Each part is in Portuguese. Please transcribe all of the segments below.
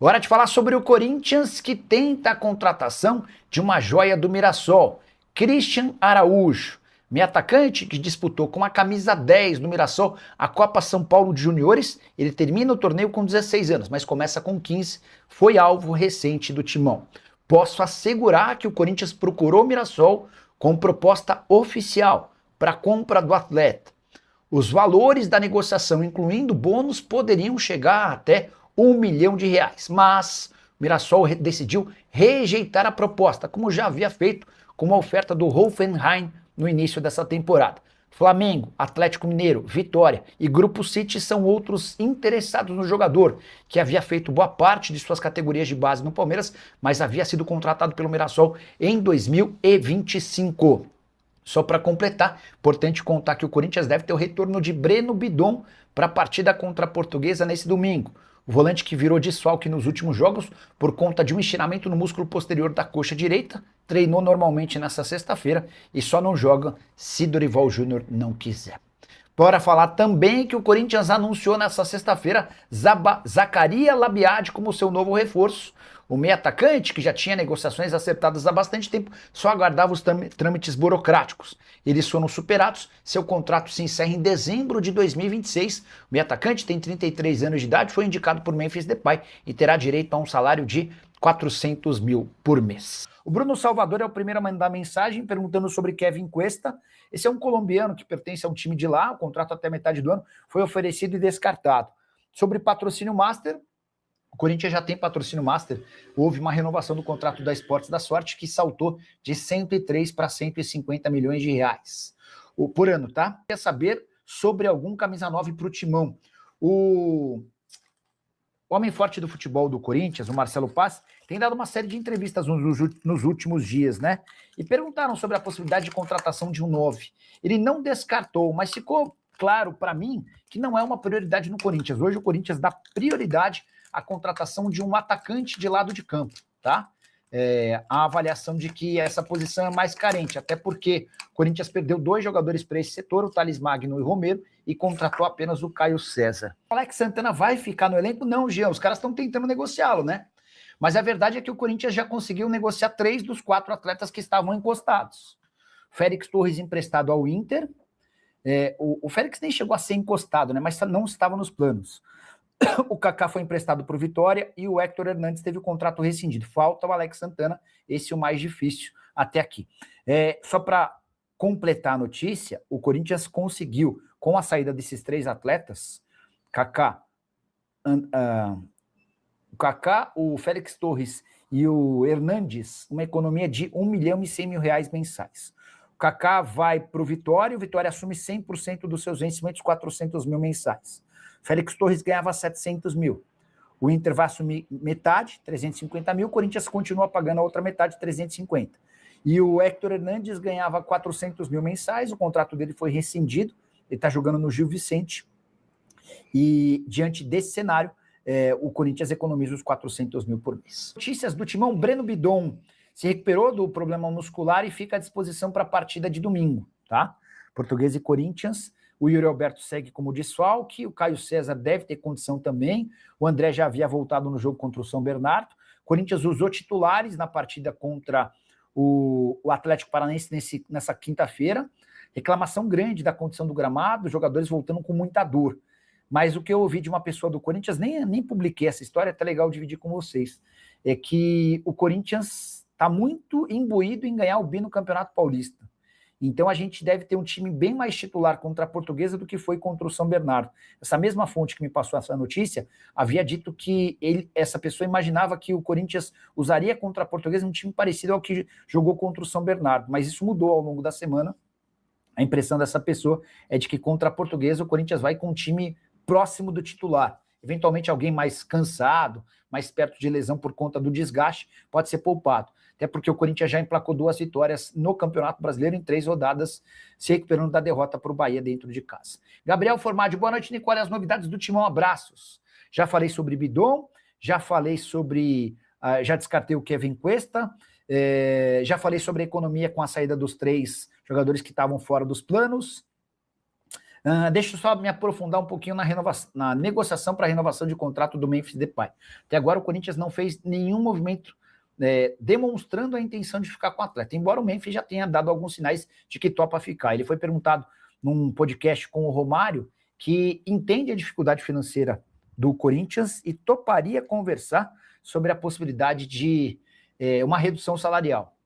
Hora de falar sobre o Corinthians, que tenta a contratação de uma joia do Mirassol, Christian Araújo, meio atacante que disputou com a camisa 10 do Mirassol a Copa São Paulo de Juniores. Ele termina o torneio com 16 anos, mas começa com 15, foi alvo recente do Timão. Posso assegurar que o Corinthians procurou o Mirassol com proposta oficial para a compra do atleta. Os valores da negociação, incluindo bônus, poderiam chegar até R$ 1 milhão, mas o Mirassol decidiu rejeitar a proposta, como já havia feito com a oferta do Hoffenheim no início dessa temporada. Flamengo, Atlético Mineiro, Vitória e Grupo City são outros interessados no jogador, que havia feito boa parte de suas categorias de base no Palmeiras, mas havia sido contratado pelo Mirassol em 2025. Só para completar, importante contar que o Corinthians deve ter o retorno de Breno Bidon para a partida contra a Portuguesa nesse domingo. O volante que virou desfalque nos últimos jogos por conta de um estiramento no músculo posterior da coxa direita, treinou normalmente nessa sexta-feira e só não joga se Dorival Júnior não quiser. Bora falar também que o Corinthians anunciou nessa sexta-feira Zaccaria Labiad como seu novo reforço. O meio atacante, que já tinha negociações acertadas há bastante tempo, só aguardava os trâmites burocráticos. Eles foram superados, seu contrato se encerra em dezembro de 2026. O meio atacante tem 33 anos de idade, foi indicado por Memphis Depay e terá direito a um salário de 400 mil por mês. O Bruno Salvador é o primeiro a mandar mensagem perguntando sobre Kevin Cuesta. Esse é um colombiano que pertence a um time de lá, o contrato até metade do ano foi oferecido e descartado. Sobre patrocínio master, o Corinthians já tem patrocínio master, houve uma renovação do contrato da Esportes da Sorte que saltou de 103 para 150 milhões de reais por ano, tá? Quer saber sobre algum camisa 9 para o Timão? O homem forte do futebol do Corinthians, o Marcelo Paz, tem dado uma série de entrevistas nos últimos dias, né? E perguntaram sobre a possibilidade de contratação de um 9. Ele não descartou, mas ficou claro para mim que não é uma prioridade no Corinthians. Hoje o Corinthians dá prioridade à contratação de um atacante de lado de campo, tá? A avaliação de que essa posição é mais carente, até porque o Corinthians perdeu 2 jogadores para esse setor, o Thales Magno e o Romero, e contratou apenas o Caio César. O Alex Santana vai ficar no elenco? Não, Jean, os caras estão tentando negociá-lo, né? Mas a verdade é que o Corinthians já conseguiu negociar 3 dos 4 atletas que estavam encostados. Félix Torres emprestado ao Inter, o Félix nem chegou a ser encostado, né? Mas não estava nos planos. O Kaká foi emprestado para o Vitória e o Héctor Hernandes teve o contrato rescindido. Falta o Alex Santana, esse é o mais difícil até aqui. Só para completar a notícia, o Corinthians conseguiu, com a saída desses 3 atletas, o Félix Torres e o Hernandes, uma economia de R$ 1 milhão e 100 mil reais mensais. O Kaká vai para o Vitória assume 100% dos seus vencimentos, 400 mil mensais. Félix Torres ganhava 700 mil. O Inter vai assumir metade, 350 mil, o Corinthians continua pagando a outra metade, 350. E o Héctor Hernandes ganhava 400 mil mensais, o contrato dele foi rescindido, ele está jogando no Gil Vicente, e diante desse cenário, o Corinthians economiza os 400 mil por mês. Notícias do Timão: Breno Bidon se recuperou do problema muscular e fica à disposição para a partida de domingo, tá? Português e Corinthians. O Yuri Alberto segue como desfalque, o Caio César deve ter condição também, o André já havia voltado no jogo contra o São Bernardo, o Corinthians usou titulares na partida contra o Atlético Paranaense nessa quinta-feira, reclamação grande da condição do gramado, os jogadores voltando com muita dor, mas o que eu ouvi de uma pessoa do Corinthians, nem publiquei essa história, é até legal dividir com vocês, é que o Corinthians está muito imbuído em ganhar o bi no Campeonato Paulista. Então a gente deve ter um time bem mais titular contra a Portuguesa do que foi contra o São Bernardo. Essa mesma fonte que me passou essa notícia havia dito que essa pessoa imaginava que o Corinthians usaria contra a Portuguesa um time parecido ao que jogou contra o São Bernardo, mas isso mudou ao longo da semana. A impressão dessa pessoa é de que contra a Portuguesa o Corinthians vai com um time próximo do titular. Eventualmente alguém mais cansado, mais perto de lesão por conta do desgaste, pode ser poupado. Até porque o Corinthians já emplacou 2 vitórias no Campeonato Brasileiro em 3 rodadas, se recuperando da derrota para o Bahia dentro de casa. Gabriel Formaggio, boa noite, Nicole. As novidades do Timão, abraços. Já falei sobre Bidon, já falei sobre... já descartei o Kevin Cuesta, já falei sobre a economia com a saída dos 3 jogadores que estavam fora dos planos. Deixa eu só me aprofundar um pouquinho na negociação para renovação de contrato do Memphis Depay. Até agora o Corinthians não fez nenhum movimento demonstrando a intenção de ficar com o atleta, embora o Memphis já tenha dado alguns sinais de que topa ficar. Ele foi perguntado num podcast com o Romário que entende a dificuldade financeira do Corinthians e toparia conversar sobre a possibilidade de uma redução salarial.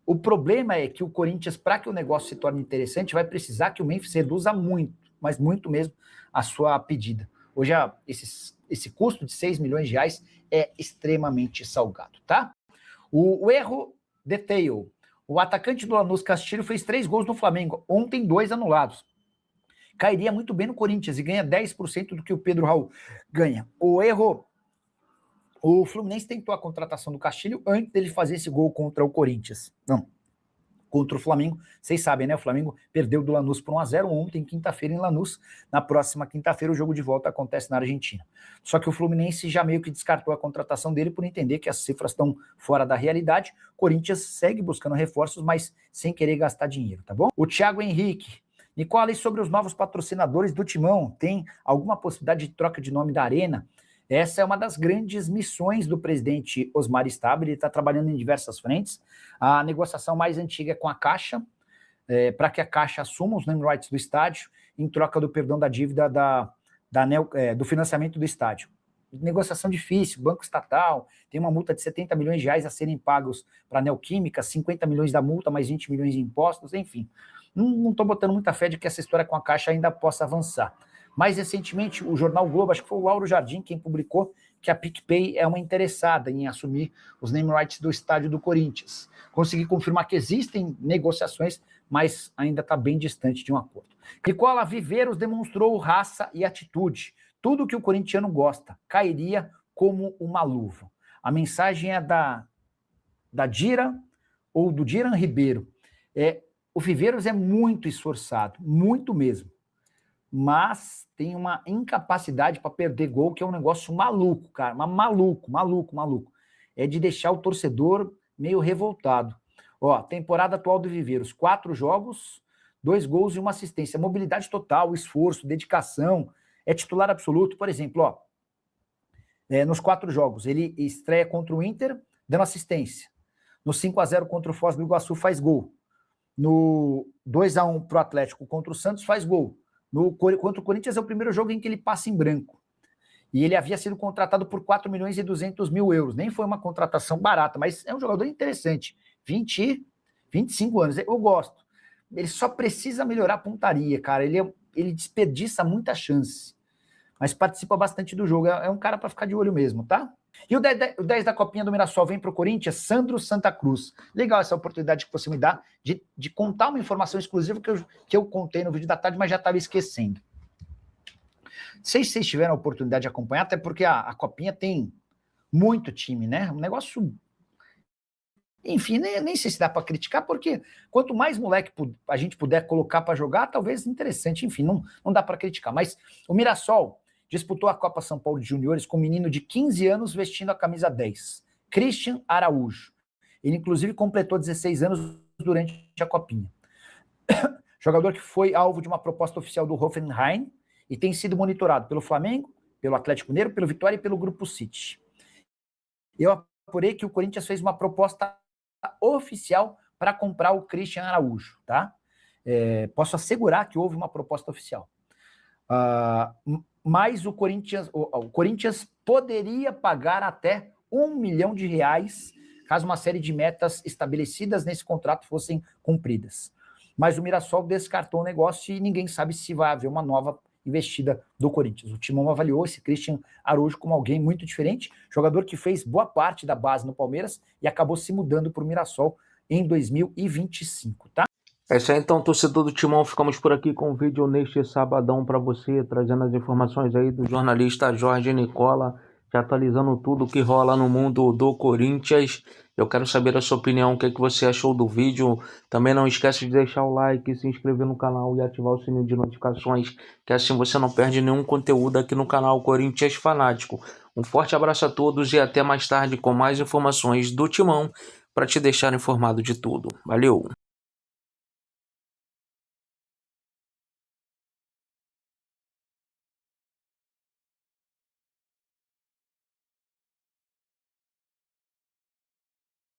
O problema é que o Corinthians, para que o negócio se torne interessante, vai precisar que o Memphis reduza muito, mas muito mesmo, a sua pedida. Hoje, esse custo de 6 milhões de reais é extremamente salgado, tá? O erro detail. O atacante do Lanús, Castilho, fez 3 gols no Flamengo. Ontem, 2 anulados. Cairia muito bem no Corinthians e ganha 10% do que o Pedro Raul ganha. O erro... O Fluminense tentou a contratação do Castilho antes dele fazer esse gol contra o Corinthians. Não, contra o Flamengo. Vocês sabem, né? O Flamengo perdeu do Lanús por 1-0 ontem, quinta-feira, em Lanús. Na próxima quinta-feira, o jogo de volta acontece na Argentina. Só que o Fluminense já meio que descartou a contratação dele por entender que as cifras estão fora da realidade. O Corinthians segue buscando reforços, mas sem querer gastar dinheiro, tá bom? O Thiago Henrique. Nicola, sobre os novos patrocinadores do Timão, tem alguma possibilidade de troca de nome da Arena? Essa é uma das grandes missões do presidente Osmar Stabile, ele está trabalhando em diversas frentes. A negociação mais antiga é com a Caixa, para que a Caixa assuma os name rights do estádio, em troca do perdão da dívida do financiamento do estádio. Negociação difícil, banco estatal, tem uma multa de 70 milhões de reais a serem pagos para a Neoquímica, 50 milhões da multa, mais 20 milhões de impostos, enfim. Não estou botando muita fé de que essa história com a Caixa ainda possa avançar. Mais recentemente, o jornal Globo, acho que foi o Lauro Jardim quem publicou que a PicPay é uma interessada em assumir os name rights do estádio do Corinthians. Consegui confirmar que existem negociações, mas ainda está bem distante de um acordo. Nicola Viveiros demonstrou raça e atitude. Tudo que o corintiano gosta cairia como uma luva. A mensagem é da Dira ou do Diran Ribeiro. O Viveiros é muito esforçado, muito mesmo. Mas tem uma incapacidade para perder gol, que é um negócio maluco, cara, maluco. É de deixar o torcedor meio revoltado. Ó, temporada atual do Viveiros, 4 jogos, 2 gols e 1 assistência. Mobilidade total, esforço, dedicação, é titular absoluto. Por exemplo, ó, nos 4 jogos, ele estreia contra o Inter, dando assistência. No 5-0 contra o Foz do Iguaçu, faz gol. No 2-1 para o Atlético contra o Santos, faz gol. Contra o Corinthians é o primeiro jogo em que ele passa em branco. E ele havia sido contratado por 4 milhões e 200 mil euros. Nem foi uma contratação barata, mas é um jogador interessante. 25 anos, eu gosto. Ele só precisa melhorar a pontaria, cara. Ele desperdiça muita chance. Mas participa bastante do jogo. É um cara para ficar de olho mesmo, tá? E o 10 da Copinha do Mirassol vem para o Corinthians, Sandro Santa Cruz. Legal essa oportunidade que você me dá de contar uma informação exclusiva que eu contei no vídeo da tarde, mas já estava esquecendo. Não sei se vocês tiveram a oportunidade de acompanhar, até porque a Copinha tem muito time, né? Um negócio... Enfim, nem sei se dá para criticar, porque quanto mais moleque a gente puder colocar para jogar, talvez interessante. Enfim, não dá para criticar. Mas o Mirassol disputou a Copa São Paulo de Juniores com um menino de 15 anos vestindo a camisa 10, Christian Araújo. Ele, inclusive, completou 16 anos durante a Copinha. Jogador que foi alvo de uma proposta oficial do Hoffenheim e tem sido monitorado pelo Flamengo, pelo Atlético Mineiro, pelo Vitória e pelo Grupo City. Eu apurei que o Corinthians fez uma proposta oficial para comprar o Christian Araújo, tá? Posso assegurar que houve uma proposta oficial. Mas o Corinthians poderia pagar até R$1 milhão caso uma série de metas estabelecidas nesse contrato fossem cumpridas. Mas o Mirassol descartou o negócio e ninguém sabe se vai haver uma nova investida do Corinthians. O Timão avaliou esse Christian Araújo como alguém muito diferente, jogador que fez boa parte da base no Palmeiras e acabou se mudando para o Mirassol em 2025, tá? É isso aí, então, torcedor do Timão, ficamos por aqui com o vídeo neste sabadão para você, trazendo as informações aí do jornalista Jorge Nicola, te atualizando tudo que rola no mundo do Corinthians. Eu quero saber a sua opinião, o que você achou do vídeo. Também não esquece de deixar o like, se inscrever no canal e ativar o sininho de notificações, que assim você não perde nenhum conteúdo aqui no canal Corinthians Fanático. Um forte abraço a todos e até mais tarde com mais informações do Timão para te deixar informado de tudo. Valeu!